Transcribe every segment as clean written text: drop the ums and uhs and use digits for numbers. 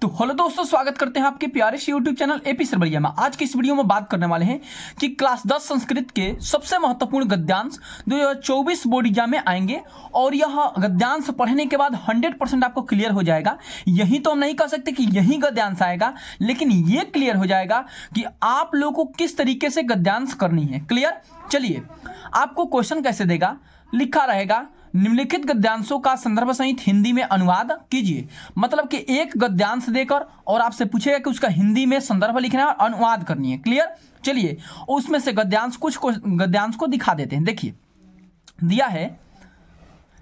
तो हेलो दोस्तों, स्वागत करते हैं आपके प्यारे से यूट्यूब चैनल एपी सरबरिया में। आज की इस वीडियो में बात करने वाले हैं कि क्लास 10 संस्कृत के सबसे महत्वपूर्ण गद्यांश 2024 बोर्ड एग्जाम में आएंगे और यह गद्यांश पढ़ने के बाद 100% आपको क्लियर हो जाएगा। यही तो हम नहीं कह सकते कि यही गद्यांश आएगा, लेकिन ये क्लियर हो जाएगा कि आप लोगों को किस तरीके से गद्यांश करनी है। क्लियर? चलिए, आपको क्वेश्चन कैसे देगा, लिखा रहेगा निम्नलिखित गद्यांशों का संदर्भ सहित हिंदी में अनुवाद कीजिए। मतलब कि एक गद्यांश देकर और आपसे पूछेगा कि उसका हिंदी में संदर्भ लिखना है और अनुवाद करनी है। क्लियर? चलिए, उसमें से गद्यांश कुछ गद्यांश को दिखा देते हैं। देखिए, दिया है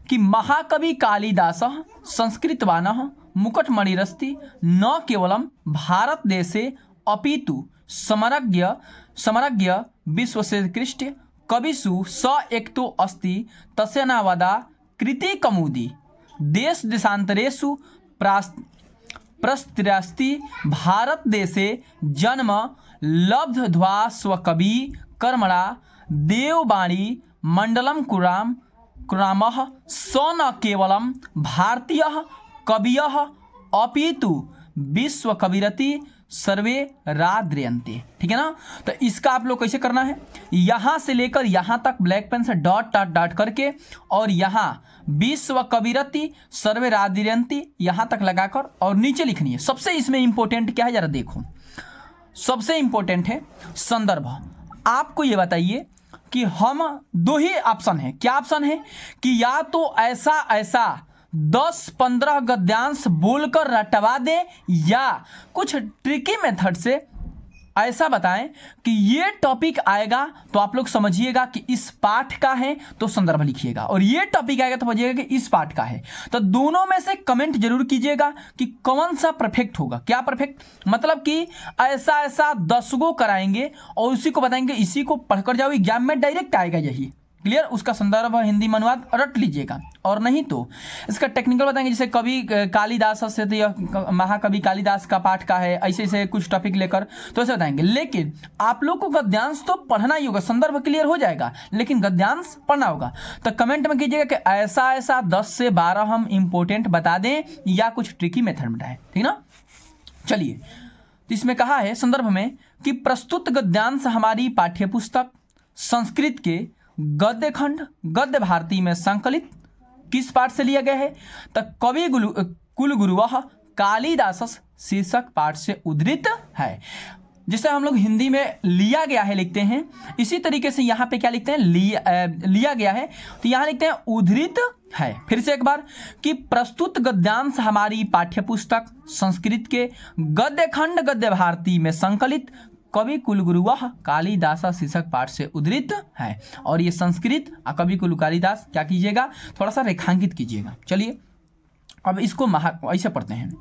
कि महाकवि कालिदास संस्कृतवान मुकुटमणिरस्ति न केवलम भारत देशे अपितु समरज्ञ विश्वश्रेष्ठ कविषु स एकतो अस्ति तस्य नावदा कृति कमुदी देश देशांतरेषु प्रस्त्रस्ति भारत देशे जन्म लब्ध्वा स्वकवि कर्मणा देववाणी मंडलम कुरामः स न केवलम भारतीय कवियः अपितु विश्व कविरति सर्वे राद्रियन्ते। ठीक है ना? तो इसका आप लोग कैसे करना है, यहां से लेकर यहां तक ब्लैक पेन से डॉट डॉट डॉट करके और यहां विश्व कविरति सर्वे राद्रियन्ति यहां तक लगाकर और नीचे लिखनी है। सबसे इसमें इंपॉर्टेंट क्या है, जरा देखो, सबसे इंपॉर्टेंट है संदर्भ। आपको ये बताइए कि हम दो ही ऑप्शन है। क्या ऑप्शन है कि या तो ऐसा 10-15 गद्यांश बोलकर रटवा दे या कुछ ट्रिकी मेथड से ऐसा बताएं कि ये टॉपिक आएगा तो आप लोग समझिएगा कि इस पाठ का है तो संदर्भ लिखिएगा, और ये टॉपिक आएगा तो समझिएगा कि इस पाठ का है। तो दोनों में से कमेंट जरूर कीजिएगा कि कौन सा परफेक्ट होगा। क्या परफेक्ट मतलब कि ऐसा 10 गो कराएंगे और उसी को बताएंगे, इसी को पढ़कर जाओ, एग्जाम में डायरेक्ट आएगा यही। क्लियर? उसका संदर्भ हिंदी में अनुवाद रट लीजिएगा, और नहीं तो इसका टेक्निकल बताएंगे। जैसे कवि कालिदास से तो यह महाकवि कालिदास का पाठ का है, ऐसे कुछ टॉपिक लेकर तो ऐसे बताएंगे। लेकिन आप लोग को गद्यांश तो पढ़ना ही होगा, संदर्भ क्लियर हो जाएगा, लेकिन गद्यांश पढ़ना होगा। तो कमेंट में कीजिएगा कि ऐसा 10 से 12 हम इंपॉर्टेंट बता दें या कुछ ट्रिकी मेथड बताएं। ठीक ना? चलिए, तो इसमें कहा है संदर्भ में कि प्रस्तुत गद्यांश हमारी पाठ्यपुस्तक संस्कृत के गद्य खंड गद्य भारती में संकलित किस पाठ से लिया गया है, तो कवि कुलगुरुवः कालिदास शीर्षक पाठ से उद्धृत है। जिसे हम लोग हिंदी में लिया गया है लिखते हैं, इसी तरीके से यहाँ पे क्या लिखते हैं, लिया गया है, तो यहाँ लिखते हैं उद्धृत है। फिर से एक बार कि प्रस्तुत गद्यांश हमारी पाठ्यपुस्तक संस्कृत के गद्य खंड गद्य भारती में संकलित कवि कुलगुरुवः कालिदास शीर्षक पाठ से उद्धृत है। और ये संस्कृत कवि कुल कालिदास क्या कीजिएगा, थोड़ा सा रेखांकित कीजिएगा। चलिए, अब इसको ऐसे पढ़ते हैं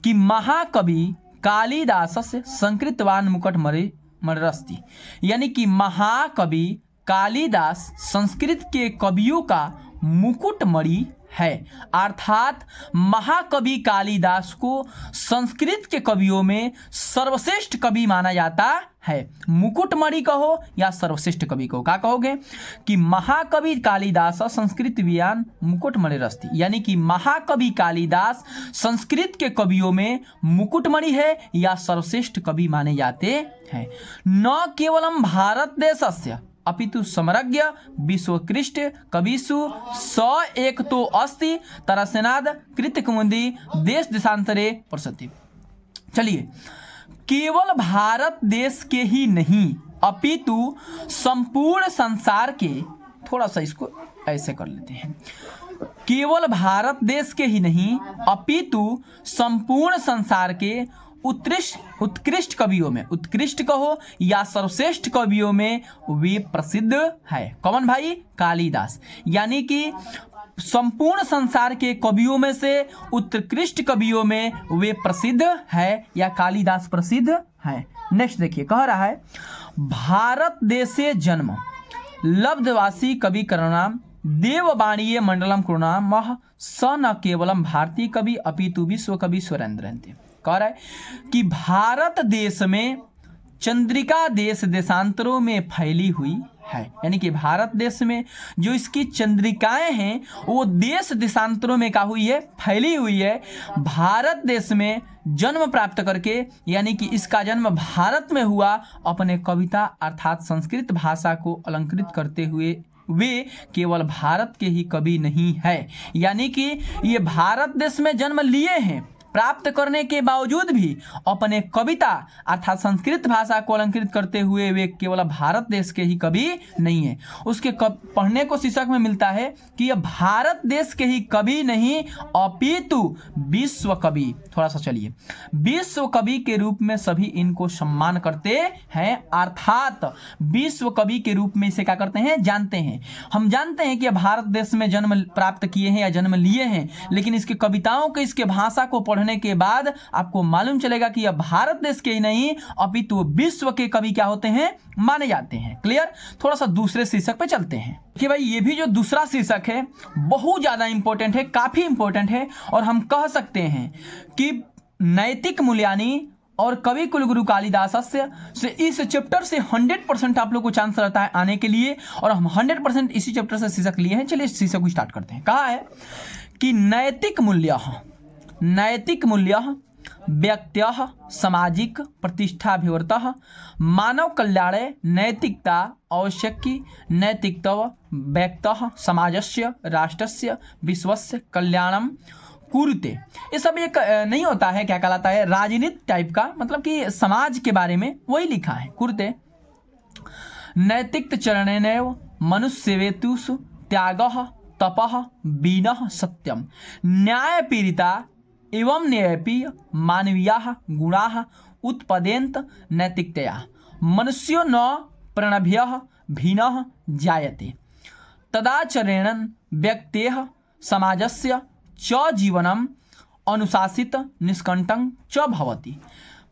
कि महाकवि कालिदास से संस्कृतवान मुकुटमणिरस्ति, यानी कि महाकवि कालिदास संस्कृत के कवियों का मुकुटमणि है। अर्थात महाकवि कालिदास को संस्कृत के कवियों में सर्वश्रेष्ठ कवि माना जाता है। मुकुटमणि कहो या सर्वश्रेष्ठ कवि को क्या कहोगे कि महाकवि कालिदास संस्कृत व्यान मुकुटमणिरस्ति, यानी कि महाकवि कालिदास संस्कृत के कवियों में मुकुटमणि है या सर्वश्रेष्ठ कवि माने जाते हैं। न केवलम भारत देशस्य अपितु समरज्ञ विश्वकृष्ट कविषु स एक तो अस्ति तरसनाद कृतिकमुदी देश देशांतरे प्रसिद्धि। चलिए, केवल भारत देश के ही नहीं अपितु संपूर्ण संसार के, थोड़ा सा इसको ऐसे कर लेते हैं, केवल भारत देश के ही नहीं अपितु संपूर्ण संसार के उत्कृष्ट कवियों में, उत्कृष्ट कहो या सर्वश्रेष्ठ कवियों में वे प्रसिद्ध है। कौन भाई? कालिदास। यानी कि संपूर्ण संसार के कवियों में से उत्कृष्ट कवियों में वे प्रसिद्ध है या कालिदास प्रसिद्ध है। नेक्स्ट देखिए, कह रहा है भारत देशे जन्म लब्धवासी कवि करनाम देववाणीय मंडलम कुरुनामः स न केवलम भारतीय कवि अपितु विश्व कवि सुरेंद्रन्ते। कह रहा है कि भारत देश में चंद्रिका देश देशांतरों में फैली हुई है। यानी कि भारत देश में जो इसकी चंद्रिकाएं हैं वो देश देशांतरों में क्या हुई है, फैली हुई है। भारत देश में जन्म प्राप्त करके, यानी कि इसका जन्म भारत में हुआ, अपने कविता अर्थात संस्कृत भाषा को अलंकृत करते हुए वे केवल भारत के ही कवि नहीं है। यानी कि ये भारत देश में जन्म लिए हैं, प्राप्त करने के बावजूद भी अपने कविता अर्थात संस्कृत भाषा को अलंकृत करते हुए वे केवल भारत देश के ही कवि नहीं है। उसके पढ़ने को शीर्षक में मिलता है कि यह भारत देश के ही कवि नहीं अपितु विश्व कवि। थोड़ा सा चलिए, विश्व कवि के रूप में सभी इनको सम्मान करते हैं, अर्थात विश्व कवि के रूप में इसे क्या करते हैं, जानते हैं। हम जानते हैं कि यह भारत देश में जन्म प्राप्त किए हैं या जन्म लिए हैं, लेकिन इसकी कविताओं के, इसके भाषा को पढ़ने के बाद आपको मालूम चलेगा कि यह भारत देश के ही नहीं अपितु विश्व के कवि क्या होते हैं, माने जाते हैं। क्लियर। थोड़ा सा दूसरे शीर्षक पे चलते हैं कि भाई ये भी जो दूसरा शीर्षक है बहुत ज्यादा इंपॉर्टेंट है, काफी इंपॉर्टेंट है, और हम कह सकते हैं कि नैतिक मूल्यानि और कवि कुलगुरु कालिदासस्य से इस चैप्टर से 100% आप लोग को चांस रहता है आने के लिए, और हम 100% इसी चैप्टर से शीर्षक लिए हैं। चलिए शीर्षक को स्टार्ट करते हैं। कहा है कि नैतिक मूल्य व्यक्त्यः सामाजिक प्रतिष्ठाभिवर्तः मानव कल्याणे नैतिकता आवश्यकी नैतिकतव व्यक्तः समाजस्य राष्ट्रस्य विश्वस्य कल्याणम कुरुते। ये सब एक नहीं होता है, क्या कहलाता है, राजनीति टाइप का, मतलब कि समाज के बारे में वही लिखा है। कुरुते नैतिक चरणेनैव मनुष्यवेतुषु त्यागः तपः बीनः सत्यम न्याय पीड़िता एवं न्यायपीय मानवीयाः गुणाः उत्पद्यन्त नैतिकतया मनुष्यो न प्रणभ्यः भिन्नः जायते तदाचरणेन व्यक्तेः समाजस्य च जीवनम् अनुशासित निष्कण्टकं च भवति।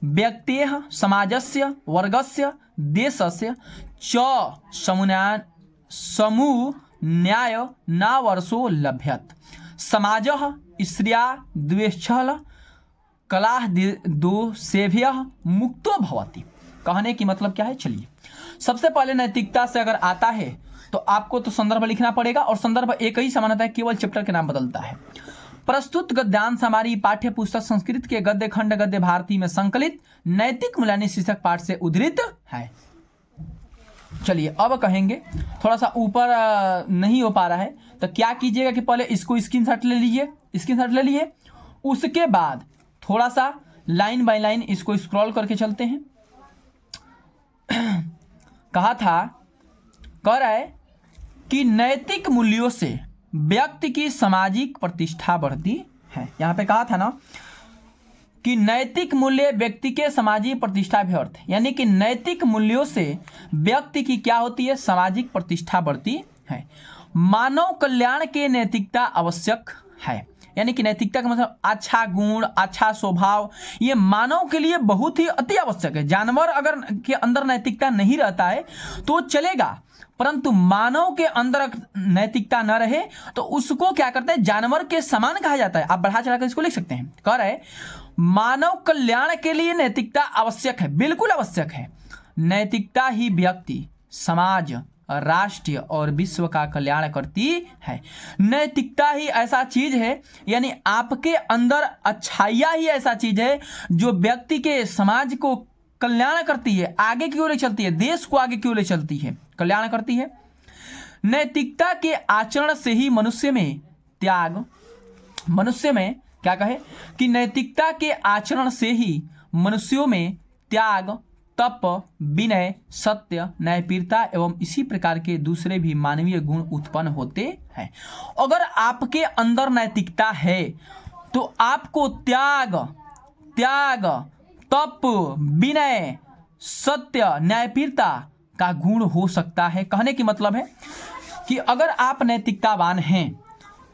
व्यक्तेः समाजस्य वर्गस्य देशस्य च समूह न्याय न वर्षो लभ्यत। समाजः स्त्रिया द्वेषल कलाह दोषेभ्यः मुक्तो भवति। कहने की मतलब क्या है, चलिए सबसे पहले नैतिकता से अगर आता है तो आपको तो संदर्भ लिखना पड़ेगा, और संदर्भ एक ही समान होता है, केवल चैप्टर के नाम बदलता है। प्रस्तुत गद्यांश हमारी पाठ्य पुस्तक संस्कृत के गद्य खंड गद्य भारती में संकलित नैतिक मूल्यानि शीर्षक पाठ से उद्धृत है। चलिए अब कहेंगे, थोड़ा सा ऊपर नहीं हो पा रहा है तो क्या कीजिएगा कि पहले इसको स्क्रीनशॉट ले लीजिए, उसके बाद थोड़ा सा लाइन बाय लाइन इसको स्क्रॉल करके चलते हैं। कह रहा है कि नैतिक मूल्यों से व्यक्ति की सामाजिक प्रतिष्ठा बढ़ती है। यहाँ पे कहा था ना कि नैतिक मूल्य व्यक्ति के सामाजिक प्रतिष्ठा भी अर्थ, यानी कि नैतिक मूल्यों से व्यक्ति की क्या होती है, सामाजिक प्रतिष्ठा बढ़ती है। मानव कल्याण के नैतिकता आवश्यक है, यानी कि नैतिकता का मतलब अच्छा गुण, अच्छा स्वभाव, ये मानव के लिए बहुत ही अति आवश्यक है। जानवर अगर के अंदर नैतिकता नहीं रहता है तो चलेगा, परंतु मानव के अंदर नैतिकता न रहे तो उसको क्या करते हैं, जानवर के समान कहा जाता है। आप बढ़ा चढ़ाकर इसको लिख सकते हैं। कह रहे मानव कल्याण के लिए नैतिकता आवश्यक है, बिल्कुल आवश्यक है। नैतिकता ही व्यक्ति, समाज, राष्ट्र और विश्व का कल्याण करती है। नैतिकता ही ऐसा चीज है, यानी आपके अंदर अच्छाइयाँ ही ऐसा चीज है जो व्यक्ति के समाज को कल्याण करती है, आगे क्यों ले चलती है, देश को आगे क्यों ले चलती है, कल्याण करती है। नैतिकता के आचरण से ही मनुष्य में त्याग, मनुष्य में क्या कहे कि नैतिकता के आचरण से ही मनुष्यों में त्याग, तप, विनय, सत्य, न्यायप्रियता एवं इसी प्रकार के दूसरे भी मानवीय गुण उत्पन्न होते हैं। अगर आपके अंदर नैतिकता है तो आपको त्याग, तप, विनय, सत्य, न्यायप्रियता का गुण हो सकता है। कहने की मतलब है कि अगर आप नैतिकतावान हैं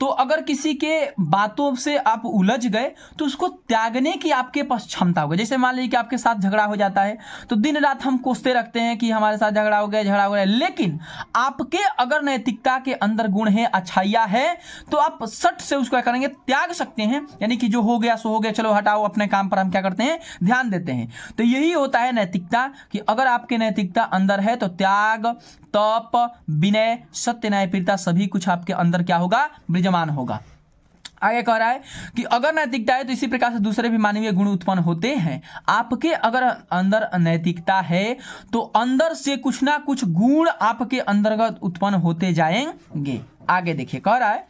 तो अगर किसी के बातों से आप उलझ गए तो उसको त्यागने की आपके पास क्षमता होगी। जैसे मान लीजिए कि आपके साथ झगड़ा हो जाता है तो दिन रात हम कोसते रखते हैं कि हमारे साथ झगड़ा हो गया, लेकिन आपके अगर नैतिकता के अंदर गुण है, अच्छाइयाँ है, तो आप सट से उसको क्या करेंगे, त्याग सकते हैं। यानी कि जो हो गया सो हो गया, चलो हटाओ, अपने काम पर हम क्या करते हैं, ध्यान देते हैं। तो यही होता है नैतिकता, कि अगर आपके नैतिकता अंदर है तो त्याग, तप, विनय, सत्य, न्याय, प्रियता सभी कुछ आपके अंदर क्या होगा, विराजमान होगा। आगे कह रहा है कि अगर नैतिकता है तो इसी प्रकार से दूसरे भी मानवीय गुण उत्पन्न होते हैं। आपके अगर अंदर नैतिकता है तो अंदर से कुछ ना कुछ गुण आपके अंतर्गत उत्पन्न होते जाएंगे। आगे देखिए, कह रहा है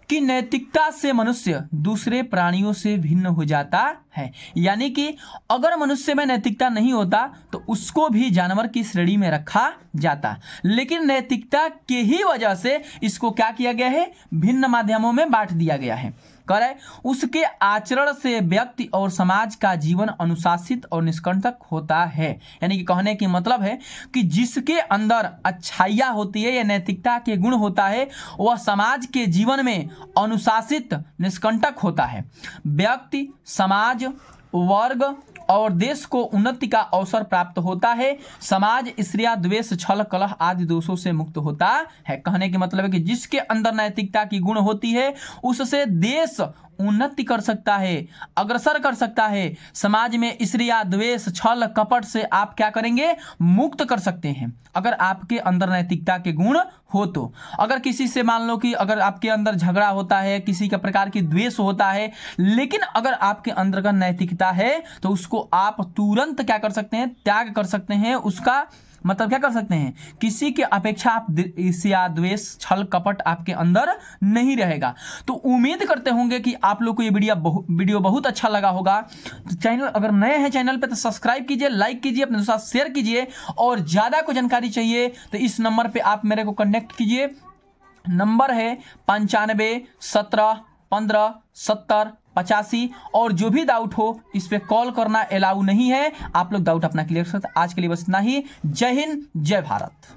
कि नैतिकता से मनुष्य दूसरे प्राणियों से भिन्न हो जाता है। यानी कि अगर मनुष्य में नैतिकता नहीं होता तो उसको भी जानवर की श्रेणी में रखा जाता, लेकिन नैतिकता के ही वजह से इसको क्या किया गया है, भिन्न माध्यमों में बांट दिया गया है। कह रहा है उसके आचरण से व्यक्ति और समाज का जीवन अनुशासित और निष्कंटक होता है। यानी कि कहने की मतलब है कि जिसके अंदर अच्छाइयाँ होती है या नैतिकता के गुण होता है वह समाज के जीवन में अनुशासित निष्कंटक होता है। व्यक्ति, समाज, वर्ग और देश को उन्नति का अवसर प्राप्त होता है। समाज ईर्ष्या, द्वेष, छल, कलह आदि दोषों से मुक्त होता है। कहने के मतलब है कि जिसके अंदर नैतिकता की गुण होती है उससे देश उन्नति कर सकता है, अग्रसर कर सकता है। समाज में ईर्ष्या, द्वेष, छल, कपट से आप क्या करेंगे, मुक्त कर सकते हैं अगर आपके अंदर नैतिकता के गुण हो तो। अगर किसी से मान लो कि अगर आपके अंदर झगड़ा होता है, किसी का प्रकार की द्वेष होता है, लेकिन अगर आपके अंदर का नैतिकता है तो उसको आप तुरंत क्या कर सकते हैं, त्याग कर सकते हैं। उसका मतलब क्या कर सकते हैं, किसी के अपेक्षा आप ईर्ष्या, द्वेष, छल, कपट आपके अंदर नहीं रहेगा। तो उम्मीद करते होंगे कि आप लोग को ये वीडियो बहुत अच्छा लगा होगा। तो चैनल अगर नए हैं चैनल पे तो सब्सक्राइब कीजिए, लाइक कीजिए, अपने दोस्तों के साथ शेयर कीजिए। और ज़्यादा कोई जानकारी चाहिए तो इस नंबर पर आप मेरे को कनेक्ट कीजिए। नंबर है 95 17 15 70 85। और जो भी डाउट हो इस पे कॉल करना अलाउ नहीं है, आप लोग डाउट अपना क्लियर कर सकते। आज के लिए बस इतना ही। जय हिंद, जय भारत।